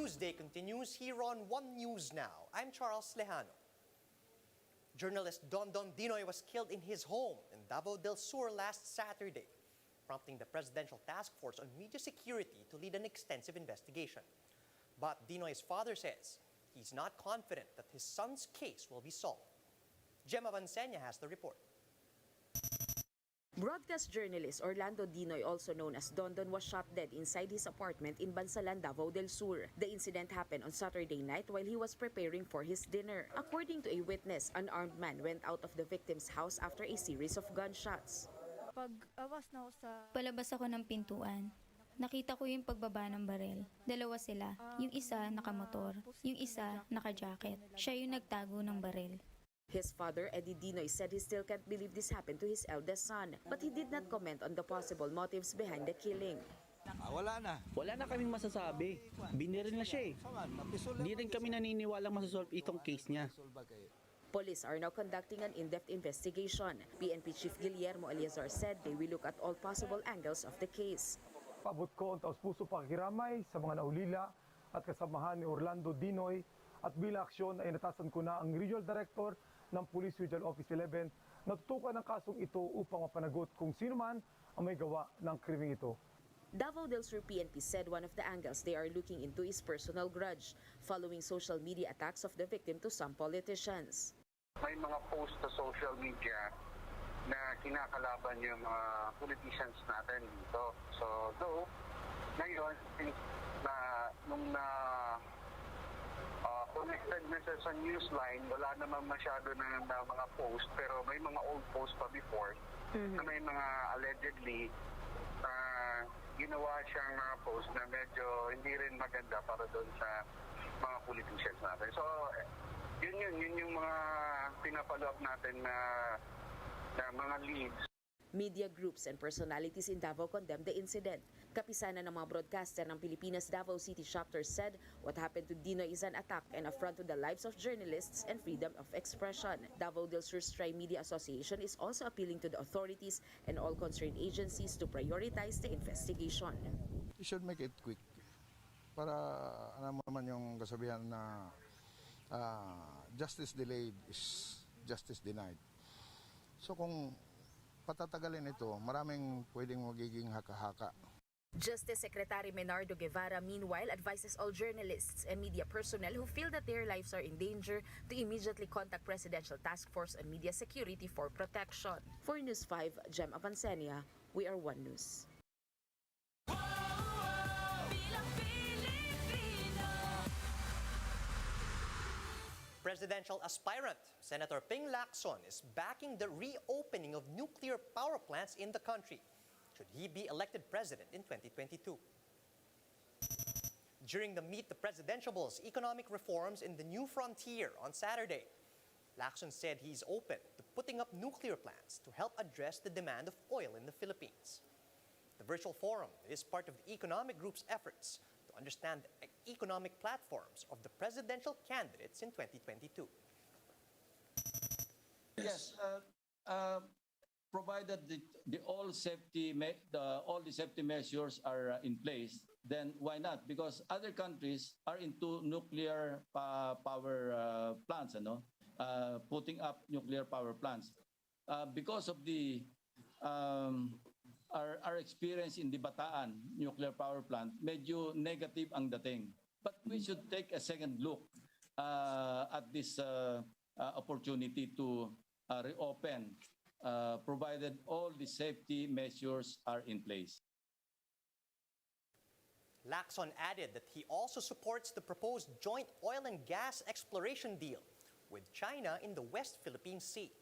Newsday continues here on One News Now. I'm Charles Lejano. Journalist Dondon Dino was killed in his home in Davao del Sur last Saturday, prompting the Presidential Task Force on Media Security to lead an extensive investigation. But Dino's father says he's not confident that his son's case will be solved. Gemma Vansenia has the report. Broadcast journalist Orlando Dinoy, also known as Dondon, was shot dead inside his apartment in Bansalan, Davao del Sur. The incident happened on Saturday night while he was preparing for his dinner. According to a witness, an armed man went out of the victim's house after a series of gunshots. Palabas ako ng pintuan. Nakita ko yung pagbaba ng barel. Dalawa sila. Yung isa nakamotor, yung isa naka-jacket. Siya yung nagtago ng barel. His father, Eddie Dinoy, said he still can't believe this happened to his eldest son, but he did not comment on the possible motives behind the killing. Wala na. Wala na kaming masasabi. Biniril na siya eh. Di rin kami naniniwalang masasolve itong case niya. Police are now conducting an in-depth investigation. PNP Chief Guillermo Eliazar said they will look at all possible angles of the case. Paabot ko ang taus-puso pakikiramay sa mga naulila at kasamahan ni Orlando Dinoy, at bilang aksyon ay natasan ko na ang Regional Director ng Police Regional Office 11 na tutukan ng kasong ito upang mapanagot kung sino man ang may gawa ng krimeng ito. Davao del Sur PNP said one of the angles they are looking into is personal grudge following social media attacks of the victim to some politicians. May mga post sa social media na kinakalaban yung mga politicians natin dito. So though, ngayon, nung connected na sa newsline, wala naman masyado na mga post, pero may mga old post pa before na may mga allegedly ginawa siyang mga post na medyo hindi rin maganda para doon sa mga politicians natin. So, yun yung mga pinapalo up natin na mga leads. Media groups and personalities in Davao condemned the incident. Kapisanan ng mga broadcaster ng Pilipinas Davao City chapter said what happened to Dino is an attack and affront to the lives of journalists and freedom of expression. Davao del Sur Tri-Media Association is also appealing to the authorities and all concerned agencies to prioritize the investigation. You should make it quick para alam mo naman yung kasabihan na justice delayed is justice denied. So kung patatagalin ito, maraming pwedeng magiging haka-haka. Justice Secretary Menardo Guevara meanwhile advises all journalists and media personnel who feel that their lives are in danger to immediately contact Presidential Task Force on Media Security for protection. For News 5, Gemma Vansenia, we are One News. Presidential aspirant Senator Ping Lacson is backing the reopening of nuclear power plants in the country should he be elected president in 2022. During the Meet the Presidentiables economic reforms in the New Frontier on Saturday, Lacson said he's open to putting up nuclear plants to help address the demand of oil in the Philippines. The virtual forum is part of the economic group's efforts to understand the economic platforms of the presidential candidates in 2022. Yes, provided all the safety measures are in place, then why not? Because other countries are into nuclear power plants, putting up nuclear power plants. Because of the our experience in the Bataan nuclear power plant, medyo negative ang dating. But we should take a second look at this opportunity to reopen, provided all the safety measures are in place. Lacson added that he also supports the proposed joint oil and gas exploration deal with China in the West Philippine Sea.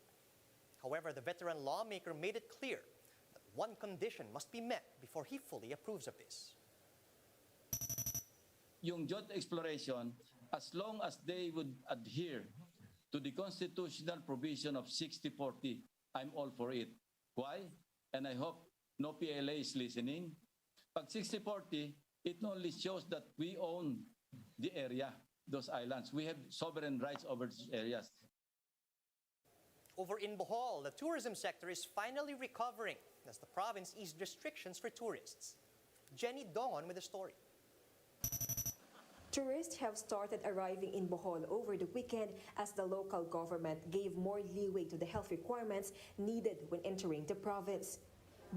However, the veteran lawmaker made it clear that one condition must be met before he fully approves of this. Yung joint exploration, as long as they would adhere to the constitutional provision of 60-40, I'm all for it. Why? And I hope no PLA is listening. Pag 60-40, it only shows that we own the area, those islands. We have sovereign rights over these areas. Over in Bohol, the tourism sector is finally recovering as the province eased restrictions for tourists. Jenny Dongon with the story. Tourists have started arriving in Bohol over the weekend as the local government gave more leeway to the health requirements needed when entering the province.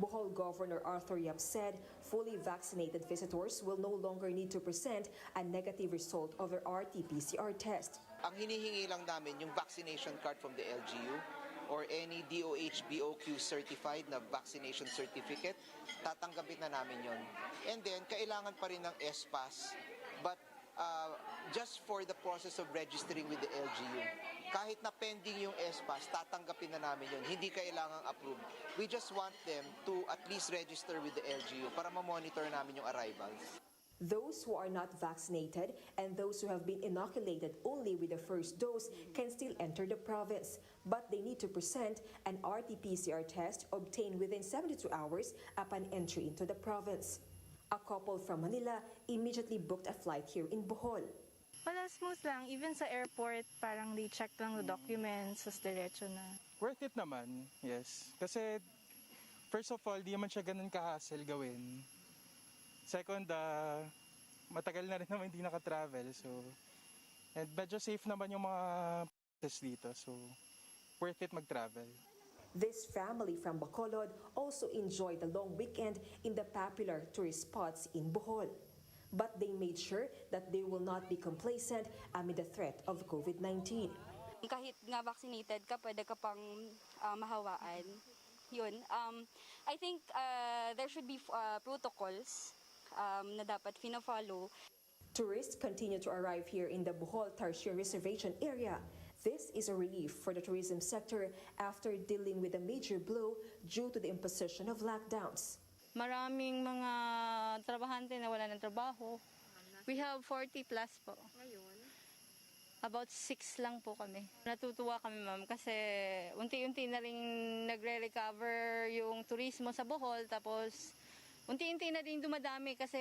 Bohol Governor Arthur Yap said fully vaccinated visitors will no longer need to present a negative result of their RT-PCR test. Ang hinihingi lang namin yung vaccination card from the LGU or any DOH BOQ certified na vaccination certificate, tatanggapin na namin yon. And then, kailangan pa rin ng S-Pass, but just for the process of registering with the LGU. Kahit na pending yung S-Pass, tatanggapin na namin yun. Hindi kailangang approve. We just want them to at least register with the LGU para ma-monitor namin yung arrivals. Those who are not vaccinated and those who have been inoculated only with the first dose can still enter the province, but they need to present an RT-PCR test obtained within 72 hours upon entry into the province. A couple from Manila immediately booked a flight here in Bohol. Wala, smooth lang. Even sa airport, parang they check lang the documents, tas diretso na. Worth it naman, yes. Kasi, first of all, di naman siya ganun ka-hassle gawin. Second, matagal na rin naman hindi naka-travel. So, and medyo safe naman yung mga test dito. So, worth it mag-travel. This family from Bacolod also enjoyed the long weekend in the popular tourist spots in Bohol. But they made sure that they will not be complacent amid the threat of COVID-19. Kahit nga vaccinated ka, pwede ka pang mahawaan. Yun. I think there should be protocols na dapat fina-follow. Tourists continue to arrive here in the Bohol Tertiary Reservation area. This is a relief for the tourism sector after dealing with a major blow due to the imposition of lockdowns. Maraming mga trabahante na wala ng trabaho. We have 40 plus po. Ngayon? About 6 lang po kami. Natutuwa kami, ma'am, kasi unti-unti na rin nagre-recover yung turismo sa Bohol. Tapos unti-unti na rin dumadami kasi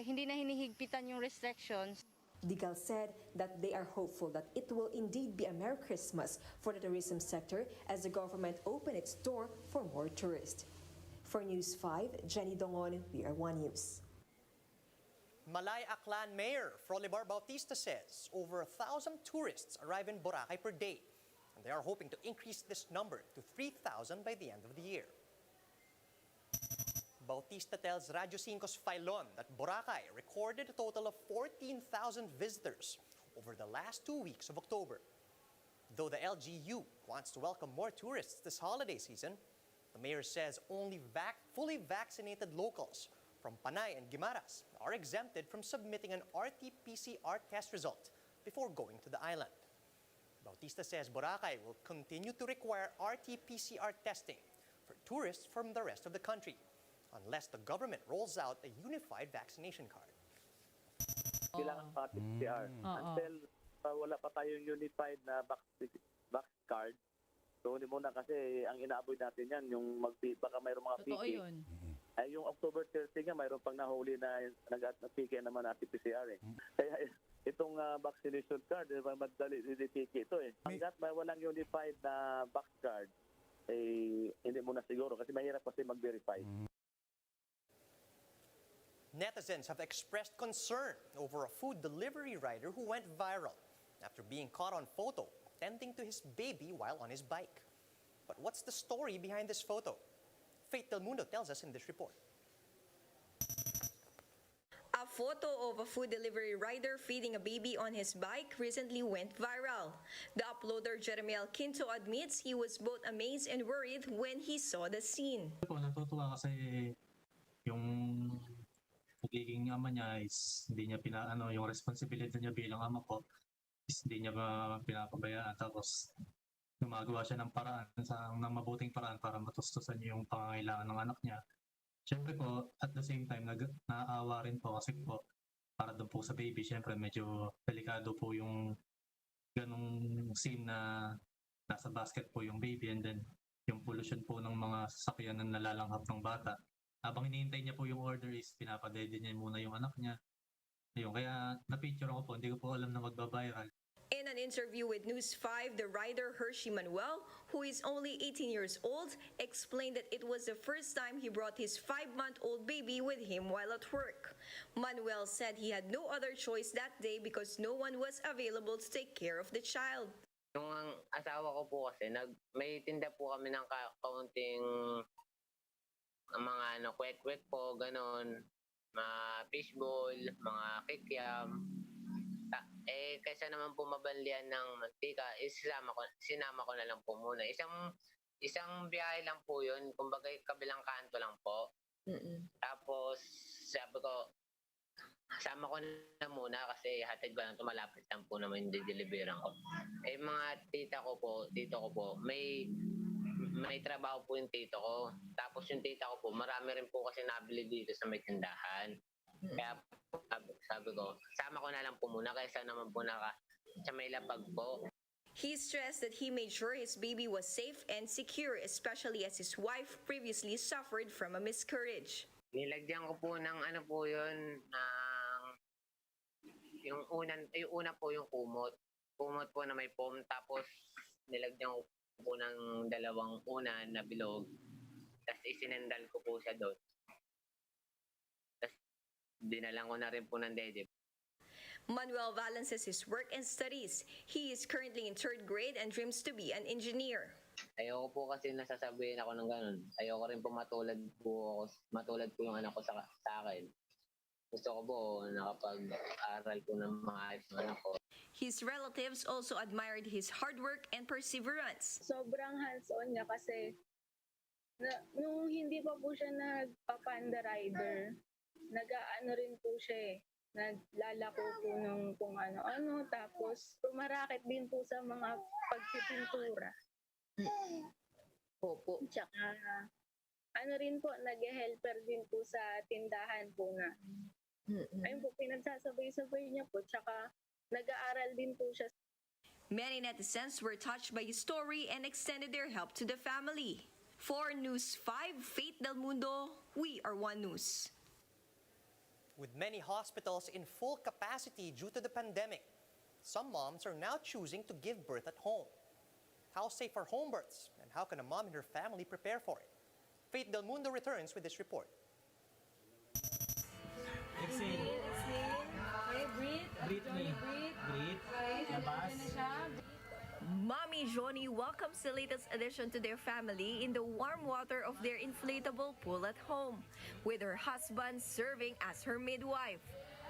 hindi na hinihigpitan yung restrictions. Digal said that they are hopeful that it will indeed be a Merry Christmas for the tourism sector as the government open its door for more tourists. For News 5, Jenny Dongon, PR1 News. Malay Aklan Mayor Frolibar Bautista says over 1,000 tourists arrive in Boracay per day, and they are hoping to increase this number to 3,000 by the end of the year. Bautista tells Radyo 5's Filon that Boracay recorded a total of 14,000 visitors over the last 2 weeks of October. Though the LGU wants to welcome more tourists this holiday season, the mayor says only fully vaccinated locals from Panay and Guimaras are exempted from submitting an RT-PCR test result before going to the island. Bautista says Boracay will continue to require RT-PCR testing for tourists from the rest of the country, unless the government rolls out a unified vaccination card. Kailangan pa PCR. Until wala pa tayong unified na vax card, so hindi muna kasi ang inaaboy natin yan, yung baka mayroong mga piki. Ay, yung October 30 nga, mayroong pang nahuli na nag-piki naman na RT-PCR eh. Kaya itong vaccination card, madali piki ito eh. Hanggat walang unified na vax card, eh, hindi muna siguro kasi mahirap kasi mag-verify. Netizens have expressed concern over a food delivery rider who went viral after being caught on photo tending to his baby while on his bike. But what's the story behind this photo? Faith Del Mundo tells us in this report. A photo of a food delivery rider feeding a baby on his bike recently went viral. The uploader Jeremiel Quinto admits he was both amazed and worried when he saw the scene. Natutuwa kasi yung pagiging ama niya is hindi niya yung responsibility niya bilang ama ko is hindi niya pinapabayaan, tapos gumagawa siya ng paraan ng mabuting paraan para matustusan yung pangangailangan ng anak niya. Siyempre po, at the same time, naaawa rin po kasi po para doon po sa baby, siyempre medyo delikado po yung ganong scene na nasa basket po yung baby, and then yung pollution po ng mga sasakyan na nalalanghap ng bata. Habang hinihintay niya po yung order is pinapadede niya muna yung anak niya. Ayun, kaya na-picture ko po, hindi ko po alam na magbabiral. In an interview with News 5, the rider Hershey Manuel who is only 18 years old, explained that it was the first time he brought his 5-month-old baby with him while at work. Manuel said he had no other choice that day because no one was available to take care of the child. Yung asawa ko po kasi, may tinda po kami ng kaunting mga kwek-kwek po, ganon, mga fishball, mga kikiam. Kaysa naman po mabanlian ng mantika, sinama ko na lang po muna. Isang biyahe lang po yun, kumbaga kabilang kanto lang po. Tapos sabi ko, sama ko na muna kasi hatid ko lang, tumalapit lang po naman yung dideliveran ko. Mga tito ko po, may trabaho po yung tito ko. Tapos yung tita ko po, marami rin po kasi nabili dito sa may tindahan. Kaya sabi ko, sama ko na lang po muna kaysa naman po sa may lapag po. He stressed that he made sure his baby was safe and secure, especially as his wife previously suffered from a miscarriage. Nilagyan ko po ng yung una po yung kumot. Kumot po na may foam, tapos nilagyan ko po ng dalawang unan na bilog. Tapos isinendal ko po siya doon. Tapos dinalang ko na rin po ng dede. Manuel balances his work and studies. He is currently in 3rd grade and dreams to be an engineer. Ayoko po kasi nasasabihin ako ng ganun. Ayoko rin po matulad po yung anak ko sa akin. Gusto ko po nakapag-aral po ng mga anak ko. His relatives also admired his hard work and perseverance. Sobrang hands-on niya kasi nung hindi pa po siya nagpapanda rider, nag-aano rin po siya naglalako po ng kung ano-ano, tapos tumaraket din po sa mga pagpipintura. Opo. Tsaka rin po, nag-helper din po sa tindahan po na. Ayun po, pinagsasabay-sabay niya po, tsaka nag-aaral din po siya. Many netizens were touched by his story and extended their help to the family. For News 5, Faith Del Mundo, we are One News. With many hospitals in full capacity due to the pandemic, some moms are now choosing to give birth at home. How safe are home births, and how can a mom and her family prepare for it? Faith Del Mundo returns with this report. Exhale. Breathe me. Breathe. Labas. Mommy Johnny welcomes the latest addition to their family in the warm water of their inflatable pool at home, with her husband serving as her midwife.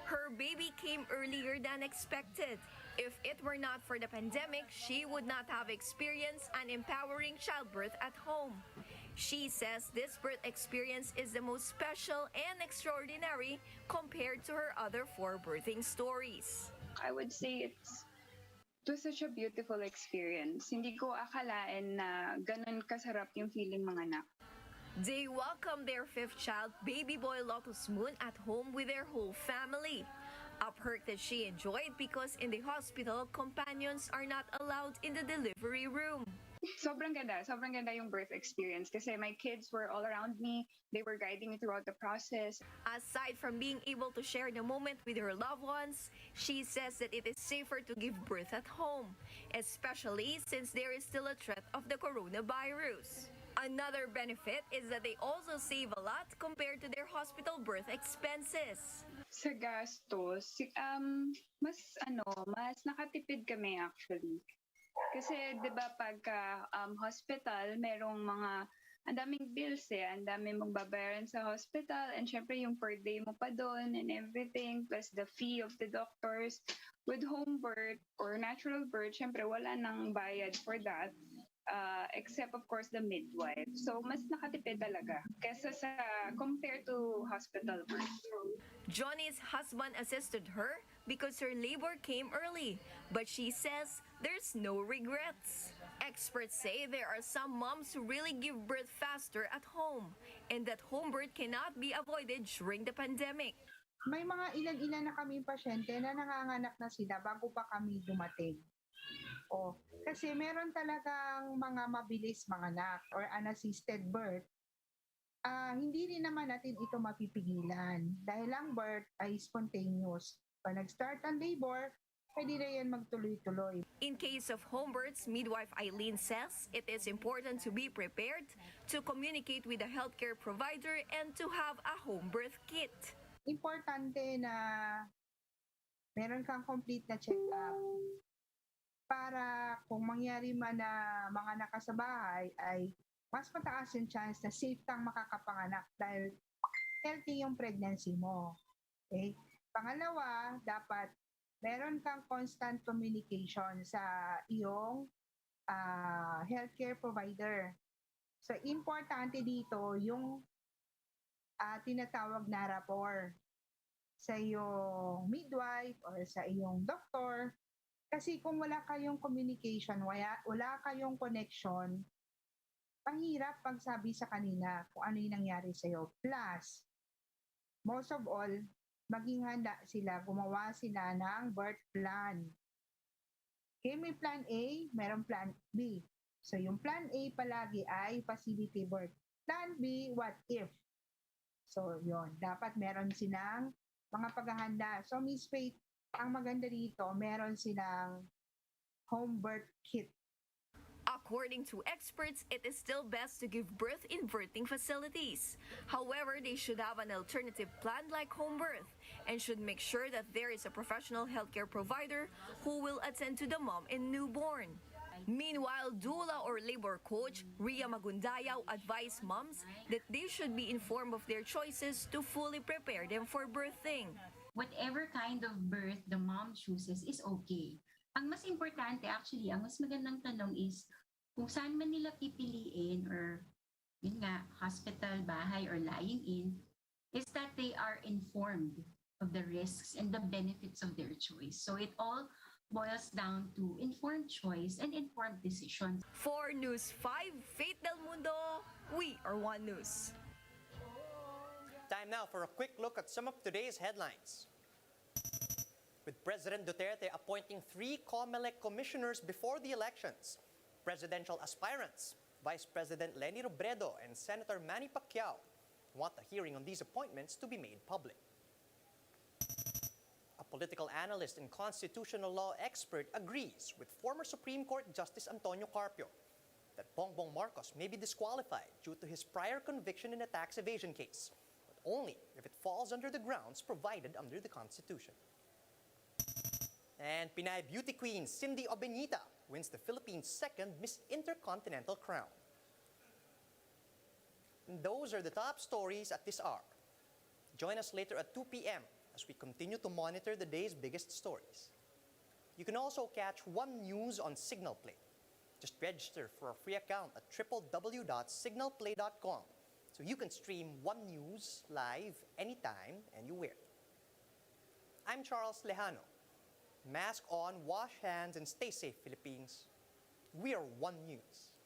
Her baby came earlier than expected. If it were not for the pandemic, she would not have experienced an empowering childbirth at home. She says this birth experience is the most special and extraordinary compared to her other 4 birthing stories. I would say it was such a beautiful experience. Hindi ko akalain na ganun kasarap yung feeling mga anak. They welcome their 5th child, baby boy Lotus Moon, at home with their whole family. A perk that she enjoyed because in the hospital, companions are not allowed in the delivery room. Sobrang ganda yung birth experience kasi my kids were all around me. They were guiding me throughout the process. Aside from being able to share the moment with her loved ones, she says that it is safer to give birth at home, especially since there is still a threat of the coronavirus. Another benefit is that they also save a lot compared to their hospital birth expenses. Sa gastos, mas nakatipid kami actually. Kasi 'di ba pagka hospital, merong ang daming bills ang daming magbabayaran sa hospital, and syempre yung per day mo pa doon and everything, plus the fee of the doctors. With home birth or natural birth, syempre wala nang bayad for that. Except of course the midwife. So mas nakatipid talaga kesa sa compared to hospital birth. Johnny's husband assisted her because her labor came early, but she says there's no regrets. Experts say there are some moms who really give birth faster at home, and that home birth cannot be avoided during the pandemic. May mga ilan-ilan na kaming pasyente na nanganganak na sila bago pa kami dumating. Kasi meron talagang mga mabilis manganak or unassisted birth. Hindi rin naman natin ito mapipigilan dahil ang birth ay spontaneous. Pag nag-start ang labor, pwede na yan magtuloy-tuloy. In case of homebirths, midwife Eileen says it is important to be prepared, to communicate with the healthcare provider, and to have a home birth kit. Importante na meron kang complete na check-up para kung mangyari man na mga anak ka sa bahay ay mas mataas yung chance na safe kang makakapanganak dahil healthy yung pregnancy mo. Okay? Pangalawa, dapat meron kang constant communication sa iyong healthcare provider. So, importante dito yung tinatawag na rapport sa iyong midwife or sa iyong doktor. Kasi kung wala kayong communication, wala kayong connection, pahirap pagsabi sa kanila kung ano yung nangyari sa iyo. Plus, most of all, maging handa sila, gumawa sila ng birth plan. Okay, may plan A, mayroong plan B. So, yung plan A palagi ay facility birth. Plan B, what if? So, yon dapat meron silang mga paghahanda. So, Miss Faith, ang maganda dito, meron silang home birth kit. According to experts, it is still best to give birth in birthing facilities. However, they should have an alternative plan like home birth and should make sure that there is a professional healthcare provider who will attend to the mom and newborn. Meanwhile, doula or labor coach Ria Magundayao advised moms that they should be informed of their choices to fully prepare them for birthing. Whatever kind of birth the mom chooses is okay. Ang mas importante actually, ang mas magandang tanong is kung saan man nila pipiliin or yun nga, hospital, bahay, or lying in, is that they are informed of the risks and the benefits of their choice. So it all boils down to informed choice and informed decisions. For News 5, Faith Del Mundo, we are One News. Time now for a quick look at some of today's headlines. With President Duterte appointing 3 COMELEC commissioners before the elections, presidential aspirants, Vice President Leni Robredo and Senator Manny Pacquiao want a hearing on these appointments to be made public. A political analyst and constitutional law expert agrees with former Supreme Court Justice Antonio Carpio that Bongbong Marcos may be disqualified due to his prior conviction in a tax evasion case, but only if it falls under the grounds provided under the Constitution. And Pinay beauty queen Cindy Obenita wins the Philippines' second Miss Intercontinental crown. And those are the top stories at this hour. Join us later at 2 p.m. as we continue to monitor the day's biggest stories. You can also catch One News on Signal Play. Just register for a free account at www.signalplay.com so you can stream One News live anytime, anywhere. I'm Charles Lejano. Mask on, wash hands, and stay safe, Philippines. We are One News.